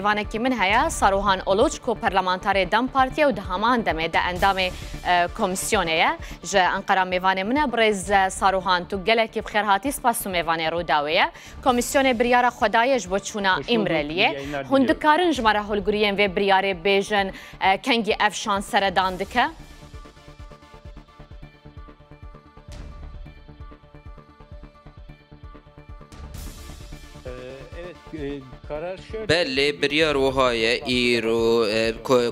وانکی من هیا ساروهان اولوچ کو پارلمانتاری دم پارتیا و دهمان دمه ده اندام کمیسیونه ج انقره میوان من برز ساروهان تو گله کی بخیر هاتی سپاسو میوان رو داویه کمیسیون بریار خدایش بچونا امرلیه هندکارن جمره هولگریم و بریار بیژن کنگی افشان سردان دکه بله بریار وهای ایرو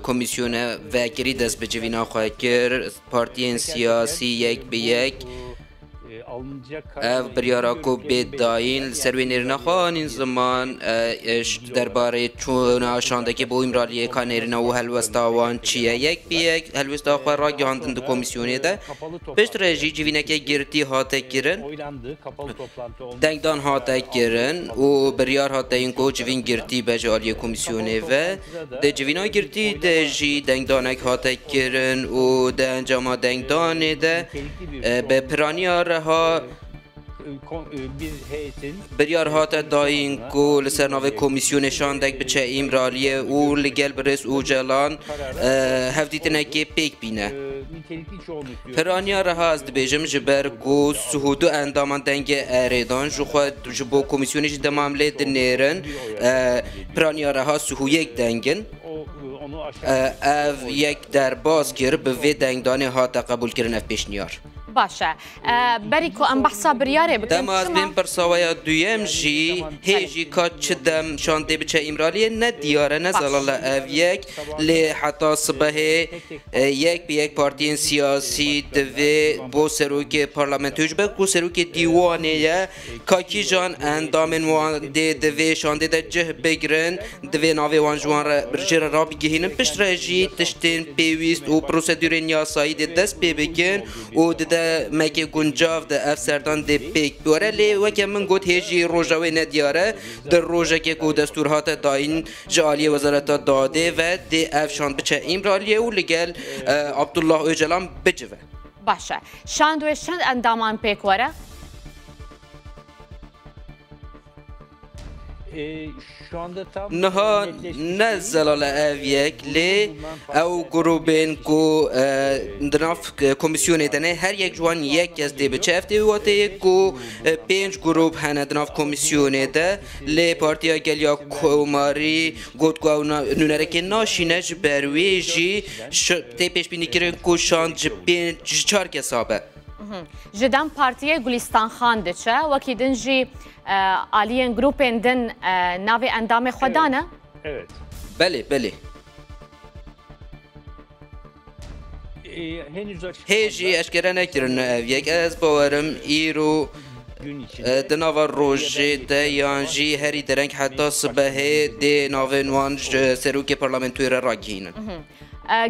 کمیسیون وکری دست به جوینا خواهد کرد پارتیین سیاسی یک به یک اف بریارا کو بداین سروینر نخوان این زمان درباره چون آشانده که با امرالیه کانرنا و هلوستاوان چیه یک به یک هلوستا خواه را گهاندن دو کمیسیونه ده پشت رژی جوینه که گرتی هاته کرن دنگدان هاته کرن و بریار هاته این کو جوین گرتی به جالی کمیسیونه و ده جوینا گرتی ده جی دنگدانک هاته کرن و ده انجام دنگدانه ده به پرانیار ها بریار هات داین کو لسر ناو کمیسیونشان دک بچه امرالیه و لگل برس او جلان هفدیتنه که پیک بینه پرانیا رها از دبیجم جبر کو سهودو اندامان دنگ اریدان جو خود جبو کمیسیونش دمامله دنیرن پرانیا رها سهو یک دنگن اف یک در باز کر به وی دنگدانه هات قبول کرن اف پیشنیار باشه بریکو ام بحثا بریاره بکن دم از بین پرساویا دویم جی هیجی کات چدم شانده بچه امرالیه نه دیاره نه زلاله او یک لی حتی صبح یک به یک پارتین سیاسی دوی بو سروک پارلمنتوش بک بو سروک دیوانه کاکی جان اندامن وانده دوی شانده ده جه بگرن دوی ناوی وانجوان برجر را بگهینن پشت رجی تشتین پیویست و پروسیدور نیاسایی ده دست ببکن و ده مکه گنجاو ده افسردان ده پیک بیاره لی وکه من گوت هیجی روژاوی ندیاره در روژه که کو دستورهات داین جالی وزارت داده و ده افشان بچه امرالیه و لگل عبدالله اوجلان بجوه باشه شاندوش چند اندامان پیک واره؟ نها نه زلال اویک لی او گروبین کو دناف کمیسیون دنه هر یک جوان یک از دی بچه افته واته کو 5 گروپ هنه دناف کمیسیون ده لی پارتیا گلیا کوماری گوت کو نونره که ناشینه بروی جی تی پیش بینی کرن کو شان ج 4 کسابه جدام پارتیه گلیستان خان دچه وکی دنجی آلین گروپین دن ناوی اندام خودانه؟ Evet. بله بله هیجی اشکره نکرن یک از باورم ایرو دناو روژه ده یانجی هری درنگ حتی صبح ده ناوینوان سروک پارلمنتوی را گینن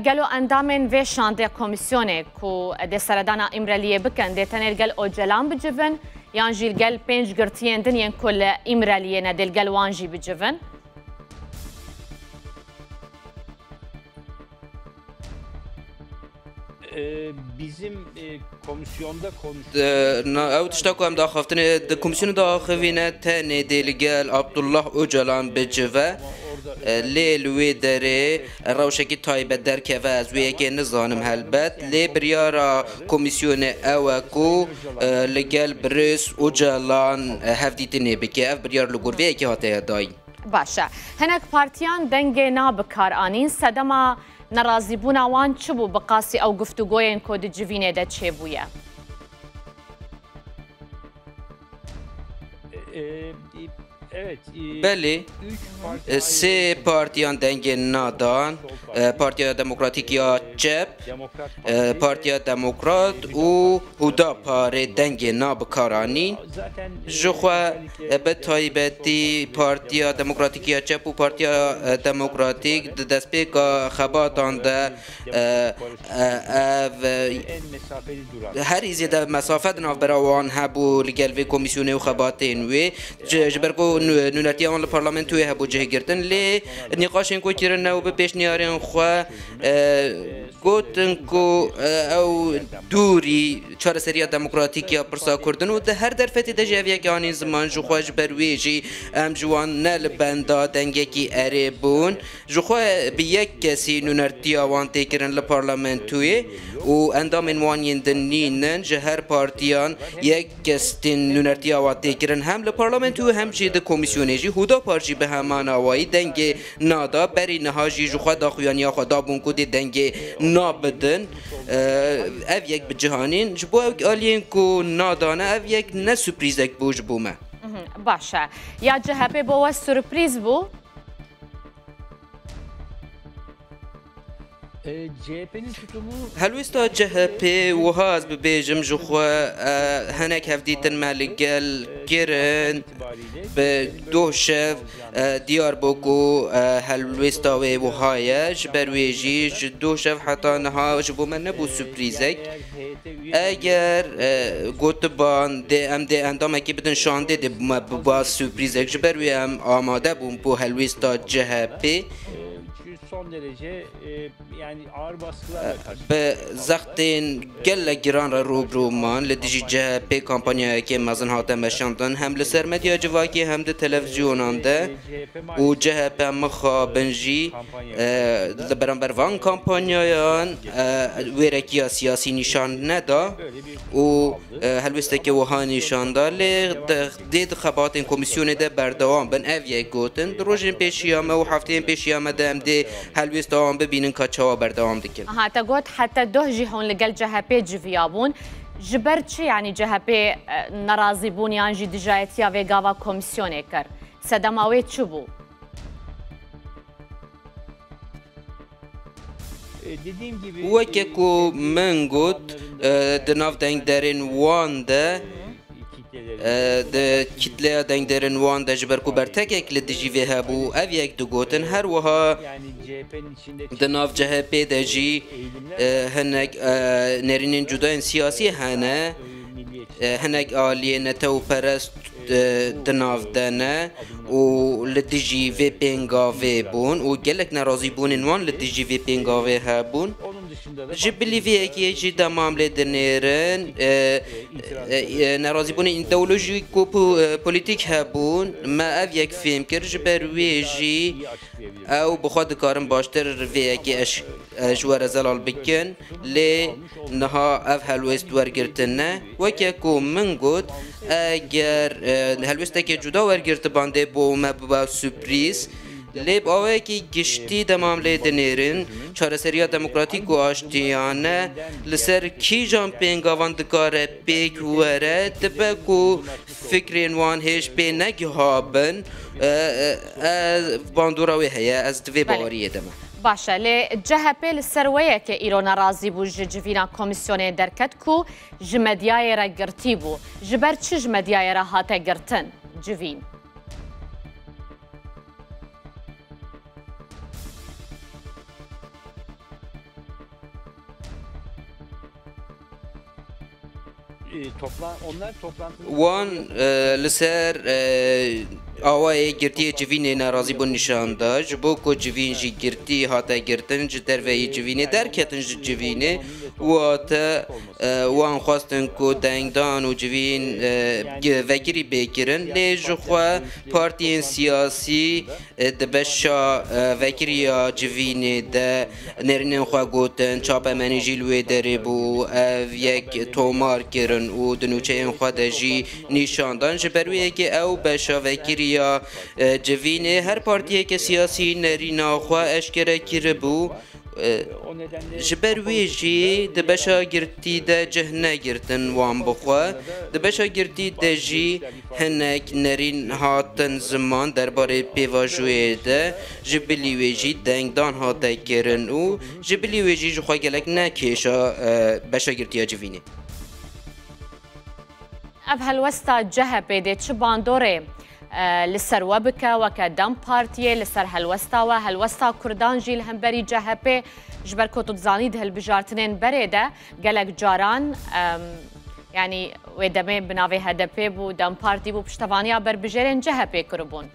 گلو اندامن و شانده کمیسیونه کو ده سردانا امرالیه بکن ده تنر گل اوجلان بجون یانجی گل 5 گرتین دنین کل امرالیه ندل گل وانجی بجون bizim komisyonda او تشتاكو ام داخفتني كوميسيون داخفينه تاني ديلجال عبد الله اوجلان بجوا ليل ويدري روشكي تايبه دركه از ويكي نظام هلبت لي بريارا كوميسيون اوكو لجال بريس اوجلان هفديتني بكي اف بريار لغور ويكي هاتي داي باشه هناك بارتيان دنگ نابکار آنین صدما نرازی بونا وان چبو بقاسی او گفتگوین کود جوینه ده چه بویه؟ بله سه پارتیان دنگ نادان پارتیا دموکراتیک یا چپ پارتیا دموکرات و هودا پاره دنگ نابکارانی جخوا به تایبتی پارتیا دموکراتیک یا چپ و پارتیا دموکراتیک دست پیکا خباتان ده هر ایزی ده مسافت ناف براوان هبو لگل وی کمیسیونه و خباتین وی جبرگو نونرتیان لپارلمنتوی هبو جه گرتن لی نقاشن کو کرن و به پیش نیارن خو گوتن کو او دوری چهار سریا دموکراتیکیا پرسا کردن و ده هر درفتی ده جویا گانی زمان جو خوش برویجی ام جوان نل بندا دنگه کی اره بون جو خو به یک کسی نونرتیا وان تکرن لپارلمنتوی و اندام وان یندن نینن جه هر پارتیان یک کستین نونرتیا وان تکرن هم لپارلمنتوی هم جی ده کمیسیونی جی هودا پارجی به همان آوایی دنگه نادا بری نهاجی جو خو داخویان یا خدا بون کو دنگه نابدن اف یک بجهانین جبو آلین کو نادانه اف یک نه سورپریزک بوج بومه باشه یا جهپی بو سورپریز بو CHP'nin tutumu هلوستا جهپی وهاز ببیجم جو خو هنک هفدیتن مالگل گرن به دو شف دیار بوکو هلوستا و وهایش برویجی دو شف حتی نها جبو من نبو سورپریزک اگر گوتبان ده اندام اکی بدن شانده ده با سورپریزک جبروی هم آماده بوم بو هلوستا جهپی son derece yani ağır baskılarla karşı. به زختین گل گران را روبرومان لدیجی جهپی کامپانیا که مزن هاته مشاندن هم لسر مدیا جواکی هم ده تلویزیونان ده و جهپی مخابنجی لبرانبر وان کامپانیایان ویرکی سیاسی نشان ندا و هلوسته که وها نشان دا دید خبات این کمیسیون ده بردوام بن اویه گوتن روژین پیشیامه و هفتین پیشیامه ده هم ده هلوسته هم ببینن که چوا بردوام دکن تا قلت حتى دوهجي هون لقل جهبي جفيابون جبرت شي يعني جهبي نرازي بون يانجي دجايتيا فيغاوا كوميسيوني كر سدماوي تشبو dediğim gibi وكيكو من قلت دناف دنگ درين وان ده ده کتله دنگ درن وان ده جبر کو برتک یک لدیجی و هبو او یک دو گوتن هر وها دناف جهپی دجی هنگ نرینین جداین سیاسی هنه هنگ آلیه نتو پرست دناف دنه و لدیجی و پینگاوه بون و گلک نرازی بونین وان لدیجی و پینگاوه هبون جبلی وی کی جی دمام لدنیرن نرازی بون ایدئولوژی کو پولیتیک هبون ما اف یک فیلم کر جبر وی جی او بخواد کارم باشتر وی کی اش جوار زلال بکن لی نها اف هلوست ورگرتنه و کی کو من گود اگر هلوست کی جدا ورگرت بانده بو ما با سورپریز لیب آوه کی گشتی دمام لیدنیرن چهار سریا دموکراتیک و آشتیانه لسر کی جان پینگاوان دکاره پیک وره دبه کو فکرین وان هیش پی نگهابن باندوراوی هیا از دوی باوریه دمه باشا لی جهپی لسرویه که ایران رازی بو جوینا کمیسیون درکت کو جمدیای را گرتی بو جبر چه جمدیای را هاته گرتن جوین وان لسر آوای گرتی جوین ناراضی بون نشان داد جبو کو جوین جی گرتی هاتا گرتن جدر وی جوین درکتن جوینه واتا وان خواستن کو دنگدان و جوین وگیری بگیرن لی جخوا پارتین سیاسی دبشا وگیری جوین ده نرینن خوا گوتن چاپ منی جیلوی داره بو یک تومار کرن و دنوچه این خوا دجی نشاندان جبرویه که او بشا وگیری یا جوینه هر پارتیه که سیاسی نرینا خواه اشکره کره بو جبروی جی دبشا گرتی ده جهنه گرتن وان بخواه دبشا گرتی ده جی هنک نرین هاتن زمان درباره پیواجوی ده جبلی وی جی دنگدان هاته کرن و جبلی وی جی جخواه گلک نکیشا بشا گرتی جوینه اب هلوستا جهبه ده چه باندوره لسر وبكا وكدم بارتيه لسر هلوستا كردان جيل همبري جهبه جبر كوتو تزانيد هالبجارتنين بريده قالك جاران يعني ودمه بناوي هدفه بو دم بارتي بو پشتوانیا بربجرن جه پیکربون.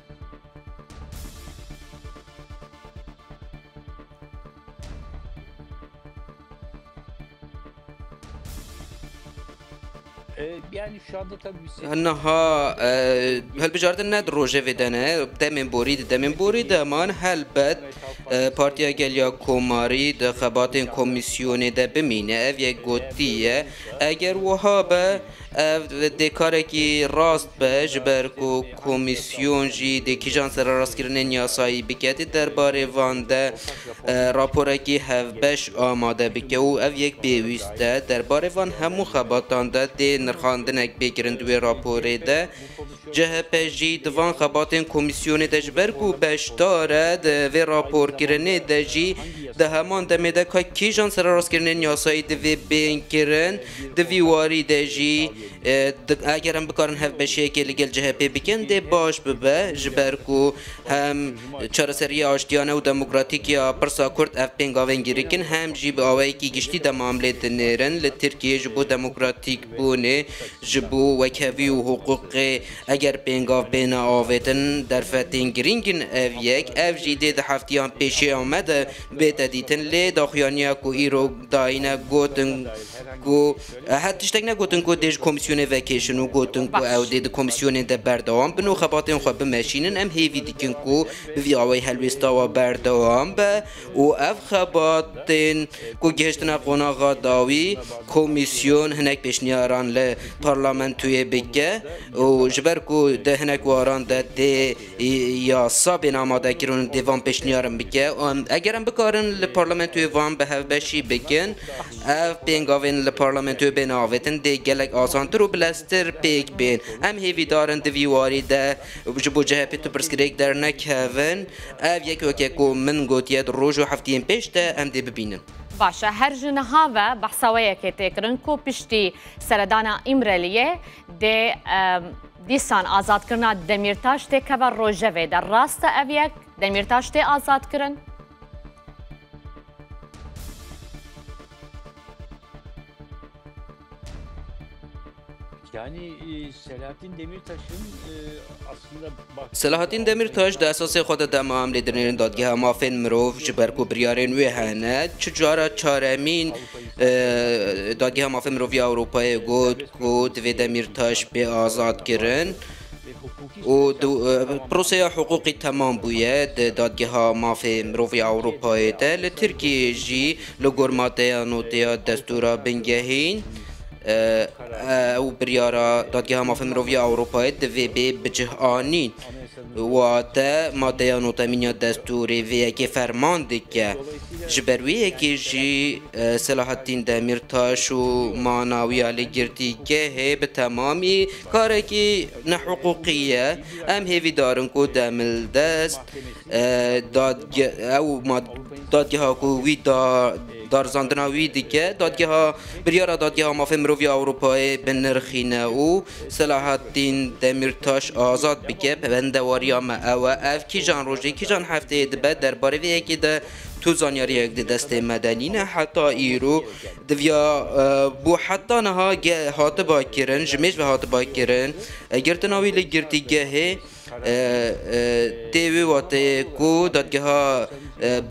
Yani şu anda tabii هنها هل بجاردن ند روجه ودنه دمن بورید امان هل بد پارتیا گلیا کوماری ده خباتین کمیسیونی ده بمینه او یک گوتیه اگر وها به دکاره کی راست به جبر کو کمیسیون جی دکی جان سر راست کردن یاسایی بکتی درباره وانده راپوره کی هفبش آماده بکه و او یک بیویسته درباره وان همو خباتان ده دی نرخاندنک بکرن دوی راپوره ده جه پجی دوان خباتین کمیسیون ده جبر کو بشتاره ده و راپور کرنه ده جی ده همان دمه که کی جان سر راست کردن یاسایی ده وی بین کرن ده وی واری ده جی اگر هم بکارن هف بشه که لگل جه پی بکن ده باش ببه جبر کو هم چارسری آشتیانه و دموکراتیک یا پرسا کرد اف پینگاوین گیریکن هم جی به آوائی که گشتی ده معامله دنیرن لترکیه جبو دموکراتیک بونه جبو وکوی و حقوق اگر پینگاو بین آویتن در فتین گرینگن اف یک اف جی ده هفتیان پیشی آمده بیت دیتن لی داخیانیا کو ایرو داینه گوتن کو حتی تشتک نگوتن کو دیج کمیسیون وکیشن و گوتن کو او دید کمیسیون ده بردوام بنو خباتن خو بمشینن ام هیوی دیکن کو بوی آوی هلویستا و بردوام به و اف خباتن کو گهشتنا قناغا داوی کمیسیون هنک پیشنیاران ل پارلمانتوی بگه و جبر کو ده هنک واران ده یا سابین آماده کرون دیوان پیشنیارن بگه اگرم بکارن ل پارلمانتوی وان به هف بشی بگن اف بینگاوین ل پارلمانتوی بین آویتن ده گلک آسانتر و بلستر پیک بین ام هیوی دارن دویواری ده جبو جه پیتو پرسکریک در نکهون اف یک وکی کو من گوتید روز و هفتین پیش ده ام ده ببینن باشا هر جنها و بحثاویه که تکرن کو پشتی سردانا ایمرالیه ده دیسان آزاد کرنا دمیرتاش ته کبر روژه در راست اویک دمیرتاش ته آزاد کرن Yani Selahattin Demirtaş'ın aslında Selahattin Demirtaş da اساس خود د معامله درنین دادگاه مافین مروف جبر کو بریارن وی هنه چجارا چارمین دادگاه مافین مروف اروپای گود و دمیرتاش به آزاد کرن و پروسه حقوقی تمام بوید دادگاه مافی مروفی اروپای ده لترکیه جی لگرماته نوتیا دستورا بنگهین او بریارا دادگاه مافی مروفی اروپای ده وی بی بجه آنین و تا ماده نوتامینیا دستوری وی که فرمان دیگه جبرویه که جی صلاحالدین دمیرتاش و ماناوی علی گرتیگه به تمامی کاری که نه حقوقیه ام هیوی دارن که دمل دست دادگاه ها که وی دارزاندناوی دیگه دادگاه بریارا دادگاه مافی مروفی اروپای بنرخینه و صلاحالدین دمیرتاش آزاد بگه بندواری ما او اف کی جان روزی کی جان هفته دبه درباره وی یکی ده تو زانیاری یک دست مدنی نه حتی ایرو دویا بو حتی نها هات باکرن جمیش به هات باکرن گرتناوی لگرتیگه تیوی واته کو دادگاه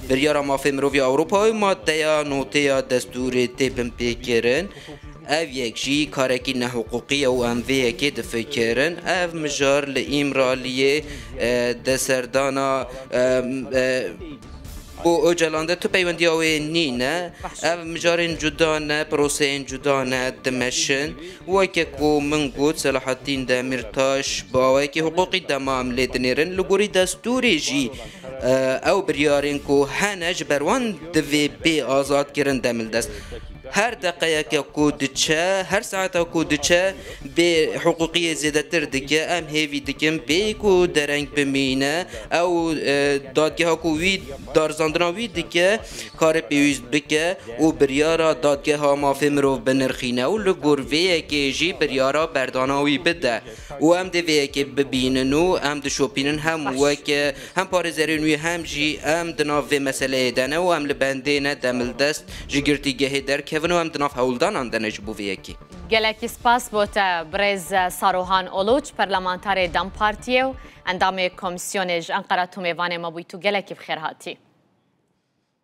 بریارا مافی مروفی اروپای ماده یا نوته یا دستور تیپم پیکرن اف یک جی کارکی نه حقوقی او ام وی که دفکرن اف مجار لایمرالیه دسردانا بو اجلانده تو پیوندی آوی نینه اف مجارین جدا نه پروسین جدا نه دمشن و که کو من گود صلاحالدین دمیرتاش با که حقوقی دمام لیدنیرن لگوری دستوری جی او بریارین کو هنج بروان دوی بی آزاد کرن دمل دست هر دقیقه که کودچه هر ساعت کودچه به حقوقی زیادتر دیگه ام هیوی دیگه به کو درنگ بمینه او دادگاه کو وی دارزاندناوی دیگه کار پیوست بکه و بریارا دادگاه ها مافی مروف بنرخینه و لگورویه که جی بریارا برداناوی بده و ام دویه که ببینن و ام دشوپینن هم وکه هم پارزرینوی هم جی ام دناوی مسئله دنه و ام لبنده نه دمل دست جگرتی گهی در کهونو هم دناف هولدان اندنه جبو ویکی گلکی سپاس بوده برز ساروهان اولوچ پرلمانتار دم پارتیه و اندام کمیسیونج انقره تو میوان ما بوی تو گلکی بخیر هاتی.